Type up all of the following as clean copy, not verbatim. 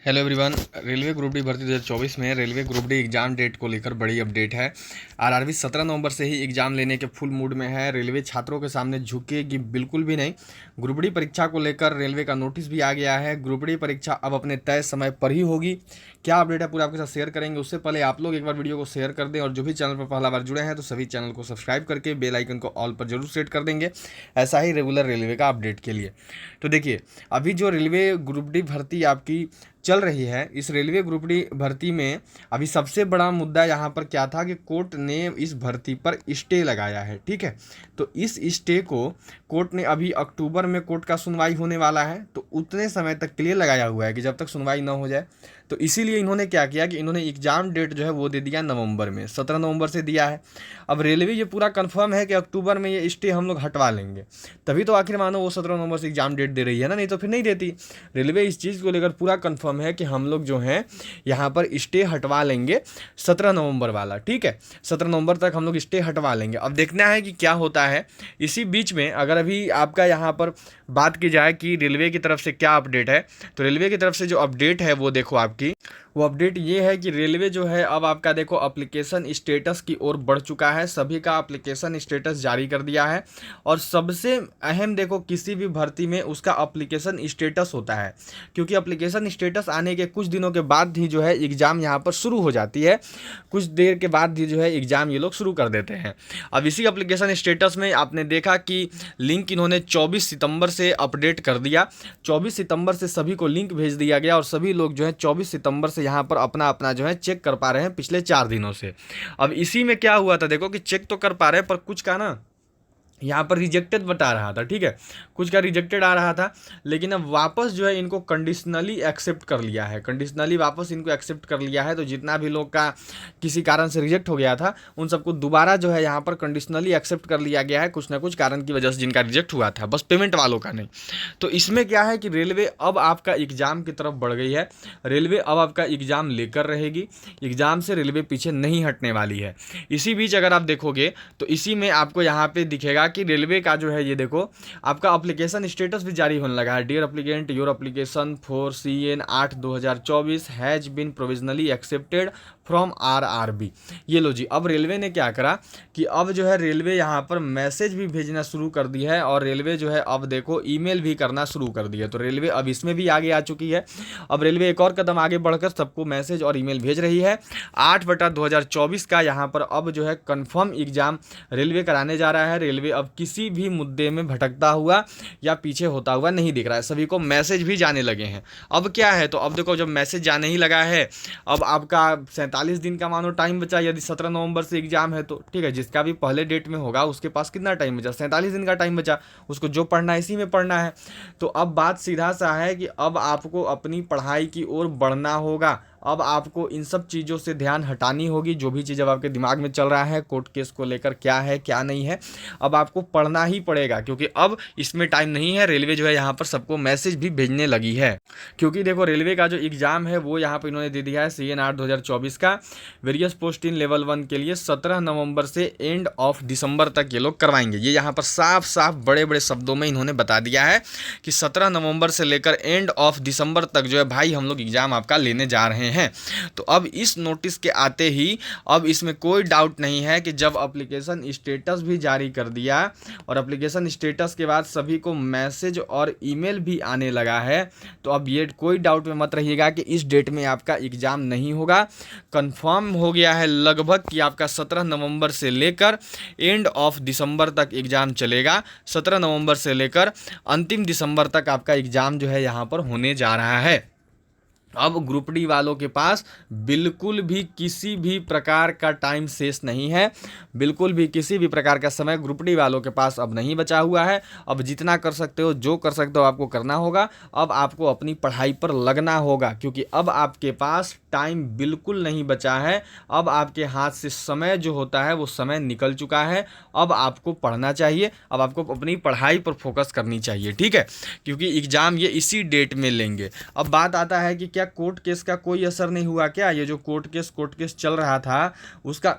Hello everyone. Railway group D भर्ती 2024 में railway group D exam date को लेकर बड़ी अपडेट है। आरआरबी 17 नवंबर से ही एग्जाम लेने के फुल मूड में है। रेलवे छात्रों के सामने झुकेगी बिल्कुल भी नहीं। ग्रुप डी परीक्षा को लेकर रेलवे का नोटिस भी आ गया है। ग्रुप डी परीक्षा अब अपने तय समय पर ही होगी। क्या अपडेट है पूरा आपके साथ शेयर करेंगे। उससे पहले आप लोग एक बार वीडियो को शेयर कर दें और जो भी चैनल पर पहला बार जुड़े हैं तो सभी चैनल को सब्सक्राइब करके बेल आइकन को ऑल पर जरूर सेट कर देंगे, ऐसा ही रेगुलर रेलवे का अपडेट के लिए। तो देखिए, अभी जो रेलवे ग्रुप डी भर्ती आपकी चल रही है, इस रेलवे ग्रुप डी भर्ती में अभी सबसे बड़ा मुद्दा यहाँ पर क्या था कि कोर्ट ने इस भर्ती पर स्टे लगाया है। ठीक है, तो इस स्टे को कोर्ट ने अभी अक्टूबर में कोर्ट का सुनवाई होने वाला है, तो उतने समय तक के लिए लगाया हुआ है कि जब तक सुनवाई ना हो जाए। तो इसीलिए इन्होंने क्या किया कि इन्होंने एग्ज़ाम डेट जो है वो दे दिया नवंबर में, 17 नवंबर से दिया है। अब रेलवे ये पूरा कंफर्म है कि अक्टूबर में ये स्टे हम लोग हटवा लेंगे, तभी तो आखिर मानो वो 17 नवंबर से एग्ज़ाम डेट दे रही है ना, नहीं तो फिर नहीं देती। रेलवे इस चीज़ को लेकर पूरा कंफर्म है कि हम लोग जो हैं यहाँ पर स्टे हटवा लेंगे 17 नवंबर वाला। ठीक है, 17 नवंबर तक हम लोग स्टे हटवा लेंगे। अब देखना है कि क्या होता है। इसी बीच में अगर अभी आपका यहाँ पर बात की जाए कि रेलवे की तरफ से क्या अपडेट है, तो रेलवे की तरफ से जो अपडेट है वो देखो आपकी, वो अपडेट ये है कि रेलवे जो है अब आपका देखो एप्लीकेशन स्टेटस की ओर बढ़ चुका है। सभी का एप्लीकेशन स्टेटस जारी कर दिया है। और सबसे अहम देखो, किसी भी भर्ती में उसका एप्लीकेशन स्टेटस होता है, क्योंकि एप्लीकेशन स्टेटस आने के कुछ दिनों के बाद ही जो है एग्ज़ाम यहाँ पर शुरू हो जाती है। कुछ देर के बाद ही जो है एग्ज़ाम ये लोग शुरू कर देते हैं। अब इसी एप्लीकेशन स्टेटस में आपने देखा कि लिंक इन्होंने 24 सितंबर से अपडेट कर दिया। 24 सितंबर से सभी को लिंक भेज दिया गया और सभी लोग जो है 24 सितंबर से यहाँ पर अपना अपना जो है चेक कर पा रहे हैं पिछले 4 दिनों से। अब इसी में क्या हुआ था देखो कि चेक तो कर पा रहे हैं, पर कुछ का ना यहाँ पर रिजेक्टेड बता रहा था। ठीक है, कुछ का रिजेक्टेड आ रहा था, लेकिन अब वापस जो है इनको कंडीशनली एक्सेप्ट कर लिया है। कंडीशनली वापस इनको एक्सेप्ट कर लिया है। तो जितना भी लोग का किसी कारण से रिजेक्ट हो गया था, उन सबको दोबारा जो है यहाँ पर कंडीशनली एक्सेप्ट कर लिया गया है, कुछ ना कुछ कारण की वजह से जिनका रिजेक्ट हुआ था, बस पेमेंट वालों का नहीं। तो इसमें क्या है कि रेलवे अब आपका एग्ज़ाम की तरफ बढ़ गई है। रेलवे अब आपका एग्ज़ाम लेकर रहेगी। एग्ज़ाम से रेलवे पीछे नहीं हटने वाली है। इसी बीच अगर आप देखोगे तो इसी में आपको यहाँ पे दिखेगा कि रेलवे का जो है ये देखो आपका एप्लीकेशन स्टेटस भी जारी होने लगा है। Dear applicant, your application for CN 8/2024 has been provisionally accepted from RRB। ये लो जी, अब रेलवे ने क्या करा कि अब जो है रेलवे यहाँ पर मैसेज भी भेजना शुरू कर दी है और रेलवे जो है अब देखो ईमेल भी करना शुरू कर दी है। तो रेलवे अब इसमें भी आगे आ चुकी है। अब रेलवे एक और कदम आगे बढ़कर सबको मैसेज और ईमेल भेज रही है। 8/2024 का यहाँ पर अब जो है कन्फर्म एग्जाम रेलवे कराने जा रहा है। रेलवे अब किसी भी मुद्दे में भटकता हुआ या पीछे होता हुआ नहीं दिख रहा है। सभी को मैसेज भी जाने लगे हैं। अब क्या है, तो अब देखो जब मैसेज जाने ही लगा है, अब आपका 47 दिन का मानो टाइम बचा। यदि 17 नवंबर से एग्जाम है तो ठीक है, जिसका भी पहले डेट में होगा उसके पास कितना टाइम बचा, 47 दिन का टाइम बचा। उसको जो पढ़ना है इसी में पढ़ना है। तो अब बात सीधा सा है कि अब आपको अपनी पढ़ाई की ओर बढ़ना होगा। अब आपको इन सब चीज़ों से ध्यान हटानी होगी। जो भी चीज़ अब आपके दिमाग में चल रहा है कोर्ट केस को लेकर, क्या है क्या नहीं है, अब आपको पढ़ना ही पड़ेगा, क्योंकि अब इसमें टाइम नहीं है। रेलवे जो है यहाँ पर सबको मैसेज भी भेजने लगी है, क्योंकि देखो रेलवे का जो एग्ज़ाम है वो यहाँ पर इन्होंने दे दिया है CN 8/2024 का वेरियस पोस्ट इन लेवल 1 के लिए 17 नवंबर से एंड ऑफ दिसंबर तक ये लोग करवाएंगे। ये यहाँ पर साफ साफ बड़े बड़े शब्दों में इन्होंने बता दिया है कि 17 नवंबर से लेकर एंड ऑफ दिसंबर तक जो है भाई हम लोग एग्ज़ाम आपका लेने जा रहे हैं। तो अब इस नोटिस के आते ही अब इसमें कोई डाउट नहीं है कि जब एप्लीकेशन स्टेटस भी जारी कर दिया और एप्लीकेशन स्टेटस के बाद सभी को मैसेज और ईमेल भी आने लगा है, तो अब ये कोई डाउट में मत रहिएगा कि इस डेट में आपका एग्ज़ाम नहीं होगा। कंफर्म हो गया है लगभग कि आपका 17 नवंबर से लेकर एंड ऑफ दिसंबर तक एग्ज़ाम चलेगा। 17 नवंबर से लेकर अंतिम दिसंबर तक आपका एग्ज़ाम जो है यहाँ पर होने जा रहा है। अब ग्रुप डी वालों के पास बिल्कुल भी किसी भी प्रकार का टाइम शेष नहीं है। बिल्कुल भी किसी भी प्रकार का समय ग्रुप डी वालों के पास अब नहीं बचा हुआ है। अब जितना कर सकते हो, जो कर सकते हो आपको करना होगा। अब आपको अपनी पढ़ाई पर लगना होगा, क्योंकि अब आपके पास टाइम बिल्कुल नहीं बचा है। अब आपके हाथ से समय जो होता है वो समय निकल चुका है। अब आपको पढ़ना चाहिए, अब आपको अपनी पढ़ाई पर फोकस करनी चाहिए। ठीक है, क्योंकि एग्ज़ाम ये इसी डेट में लेंगे। अब बात आता है कि क्या कोर्ट केस का कोई असर नहीं हुआ क्या? ये जो कोर्ट केस चल रहा था उसका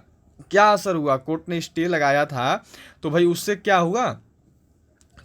क्या असर हुआ? कोर्ट ने स्टे लगाया था तो भाई उससे क्या हुआ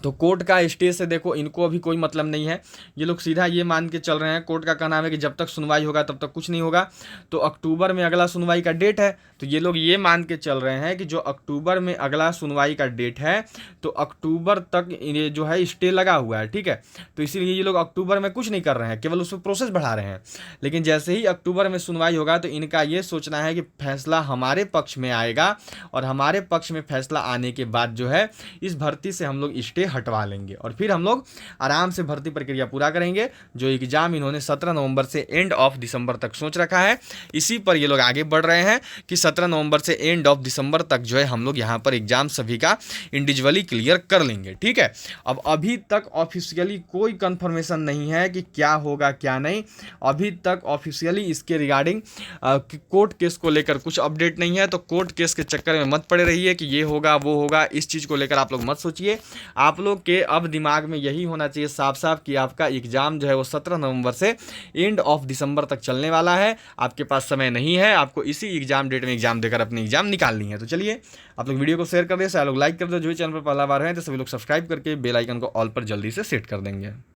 तो कोर्ट का स्टे से देखो इनको अभी कोई मतलब नहीं है, ये लोग सीधा ये मान के चल रहे हैं, कोर्ट का कहना है कि जब तक सुनवाई होगा तब तक कुछ नहीं होगा। तो अक्टूबर में अगला सुनवाई का डेट है, तो ये लोग ये मान के चल रहे हैं कि जो अक्टूबर में अगला सुनवाई का डेट है तो अक्टूबर तक ये जो है स्टे लगा हुआ है, ठीक है। तो इसीलिए ये लोग अक्टूबर में कुछ नहीं कर रहे हैं, केवल उस पर प्रोसेस बढ़ा रहे हैं। लेकिन जैसे ही अक्टूबर में सुनवाई होगा तो इनका ये सोचना है कि फैसला हमारे पक्ष में आएगा, और हमारे पक्ष में फैसला आने के बाद जो है इस भर्ती से हम लोग स्टे हटवा लेंगे और फिर हम लोग आराम से भर्ती प्रक्रिया पूरा करेंगे। जो एग्जाम इन्होंने 17 नवंबर से एंड ऑफ दिसंबर तक सोच रखा है, इसी पर ये लोग आगे बढ़ रहे हैं कि 17 नवंबर से एंड ऑफ दिसंबर तक जो है हम लोग यहाँ पर एग्जाम सभी का इंडिविजुअली क्लियर कर लेंगे, ठीक है। अब अभी तक ऑफिशियली कोई कंफर्मेशन नहीं है कि क्या होगा क्या नहीं, अभी तक ऑफिशियली इसके रिगार्डिंग कोर्ट केस को लेकर कुछ अपडेट नहीं है। तो कोर्ट केस के चक्कर में मत पड़े रहिए कि ये होगा वो होगा, इस चीज़ को लेकर आप लोग मत सोचिए। आप लोग के अब दिमाग में यही होना चाहिए साफ साफ कि आपका एग्जाम जो है वो 17 नवंबर से एंड ऑफ दिसंबर तक चलने वाला है, आपके पास समय नहीं है, आपको इसी एग्जाम डेट में एग्जाम देकर अपनी एग्जाम निकालनी है। तो चलिए आप लोग वीडियो को शेयर कर दे, सारे लोग लाइक कर दो, जो चैनल पर पहला बार है तो सभी लोग सब्सक्राइब करके बेल आइकन को ऑल पर जल्दी से सेट कर देंगे।